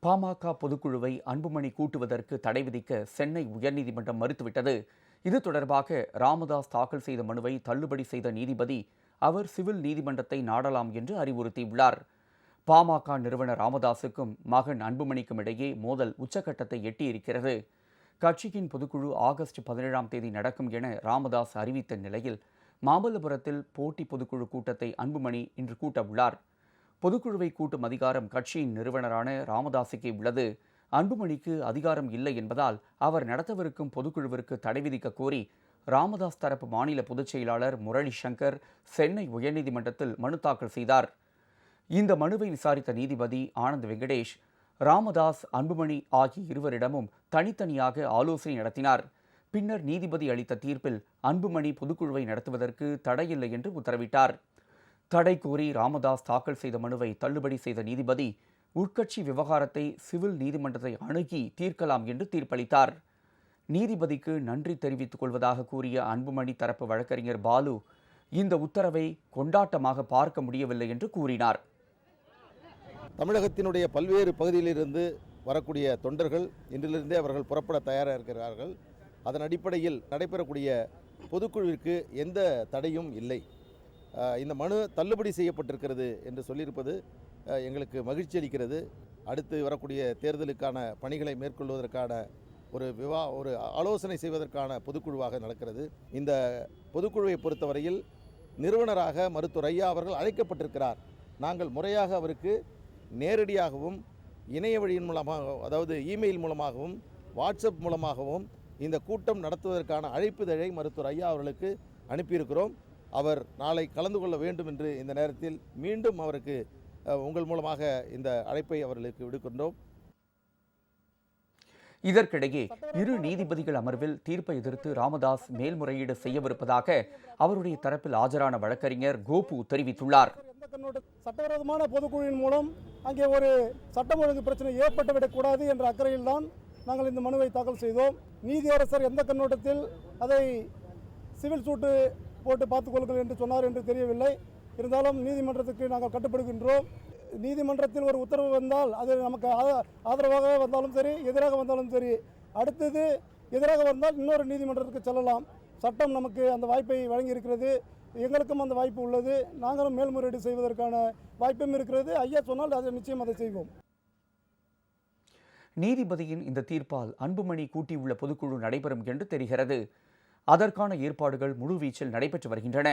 பாமக பொதுக்குழுவை அன்புமணி கூட்டுவதற்கு தடை விதிக்க சென்னை உயர்நீதிமன்றம் மறுத்துவிட்டது. இது தொடர்பாக ராமதாஸ் தாக்கல் செய்த மனுவை தள்ளுபடி செய்த நீதிபதி அவர் சிவில் நீதிமன்றத்தை நாடலாம் என்று அறிவுறுத்தியுள்ளார். பாமக நிறுவனர் ராமதாசுக்கும் மகன் அன்புமணிக்கும் இடையே மோதல் உச்சக்கட்டத்தை எட்டியிருக்கிறது. கட்சியின் பொதுக்குழு ஆகஸ்ட் 17ஆம் தேதி நடக்கும் என ராமதாஸ் அறிவித்த நிலையில் மாமல்லபுரத்தில் போட்டி பொதுக்குழு கூட்டத்தை அன்புமணி இன்று கூட்ட உள்ளார். பொதுக்குழுவை கூட்டும் அதிகாரம் கட்சியின் நிறுவனரான ராமதாசுக்கே உள்ளது. அன்புமணிக்கு அதிகாரம் இல்லை என்பதால் அவர் நடத்தவிருக்கும் பொதுக்குழுவிற்கு தடை விதிக்க கோரி ராமதாஸ் தரப்பு மாநில பொதுச் செயலாளர் முரளி சங்கர் சென்னை உயர்நீதிமன்றத்தில் மனு தாக்கல் செய்தார். இந்த மனுவை விசாரித்த நீதிபதி ஆனந்த் வெங்கடேஷ் ராமதாஸ், அன்புமணி ஆகிய இருவரிடமும் தனித்தனியாக ஆலோசனை நடத்தினார். பின்னர் நீதிபதி அளித்த தீர்ப்பில் அன்புமணி பொதுக்குழுவை நடத்துவதற்கு தடையில்லை என்று உத்தரவிட்டார். தடை கோரி ராமதாஸ் தாக்கல் செய்த மனுவை தள்ளுபடி செய்த நீதிபதி உட்கட்சி விவகாரத்தை சிவில் நீதிமன்றத்தை அணுகி தீர்க்கலாம் என்று தீர்ப்பளித்தார். நீதிபதிக்கு நன்றி தெரிவித்துக் கொள்வதாக கூறிய அன்புமணி தரப்பு வழக்கறிஞர் பாலு இந்த உத்தரவை கொண்டாட்டமாக பார்க்க முடியவில்லை என்று கூறினார். தமிழகத்தினுடைய பல்வேறு பகுதியிலிருந்து வரக்கூடிய தொண்டர்கள் இன்றிலிருந்தே அவர்கள் புறப்பட தயாராக இருக்கிறார்கள். அதன் அடிப்படையில் நடைபெறக்கூடிய பொதுக்குழுவிற்கு எந்த தடையும் இல்லை. இந்த மனு தள்ளுபடி செய்யப்பட்டிருக்கிறது என்று சொல்லியிருப்பது எங்களுக்கு மகிழ்ச்சி அளிக்கிறது. அடுத்து வரக்கூடிய தேர்தலுக்கான பணிகளை மேற்கொள்வதற்கான ஒரு ஆலோசனை செய்வதற்கான பொதுக்குழுவாக நடக்கிறது. இந்த பொதுக்குழுவை பொறுத்தவரையில் நிறுவனராக மருத்துவர் ஐயா அவர்கள் அழைக்கப்பட்டிருக்கிறார். நாங்கள் முறையாக அவருக்கு நேரடியாகவும் இணைய வழியின் மூலமாக, அதாவது இமெயில் மூலமாகவும் வாட்ஸ்அப் மூலமாகவும் இந்த கூட்டம் நடத்துவதற்கான அழைப்புதழை மருத்துவர் ஐயா அவர்களுக்கு அனுப்பியிருக்கிறோம். அவர் நாளை கலந்து கொள்ள வேண்டும் என்று இந்த நேரத்தில் மீண்டும் அவருக்கு உங்கள் மூலமாக இந்த அழைப்பை அவர்களுக்கு விடுக்கின்றோம். இதற்கிடையே இரு நீதிபதிகள் அமர்வில் தீர்ப்பை எதிர்த்து ராமதாஸ் மேல்முறையீடு செய்யவிருப்பதாக அவருடைய தரப்பில் ஆஜரான வழக்கறிஞர் கோபு தெரிவித்துள்ளார். சட்டவிரோதமான பொதுக்குழுவின் மூலம் அங்கே ஒரு சட்டம் ஒழுங்கு பிரச்சனை ஏற்பட்டுவிடக்கூடாது என்ற அக்கறையில் தான் நாங்கள் இந்த மனுவை தாக்கல் செய்தோம். நீதியரசர் எந்த கண்ணோட்டத்தில் அதை சிவில் சூட்டு போட்டு பார்த்துக் கொள்ளுங்கள் என்று சொன்னார் என்று தெரியவில்லை. இருந்தாலும் நீதிமன்றத்துக்கு நாங்கள் கட்டுப்படுகின்றோம். நீதிமன்றத்தில் ஒரு உத்தரவு வந்தால் அது நமக்கு ஆதரவாக வந்தாலும் சரி, எதிராக வந்தாலும் சரி, அடுத்தது எதிராக வந்தால் இன்னொரு நீதிமன்றத்துக்கு செல்லலாம். சட்டம் நமக்கு அந்த வாய்ப்பை வழங்கியிருக்கிறது. எங்களுக்கும் அந்த வாய்ப்பு உள்ளது. நாங்களும் மேல்முறையீடு செய்வதற்கான வாய்ப்பும் இருக்கிறது. ஐயா சொன்னால் அதை நிச்சயம் அதை செய்வோம். நீதிபதியின் இந்த தீர்ப்பால் அன்புமணி கூட்டியுள்ள பொதுக்குழு நடைபெறும் என்று தெரிகிறது. அதற்கான ஏற்பாடுகள் முழுவீச்சில் நடைபெற்று வருகின்றன.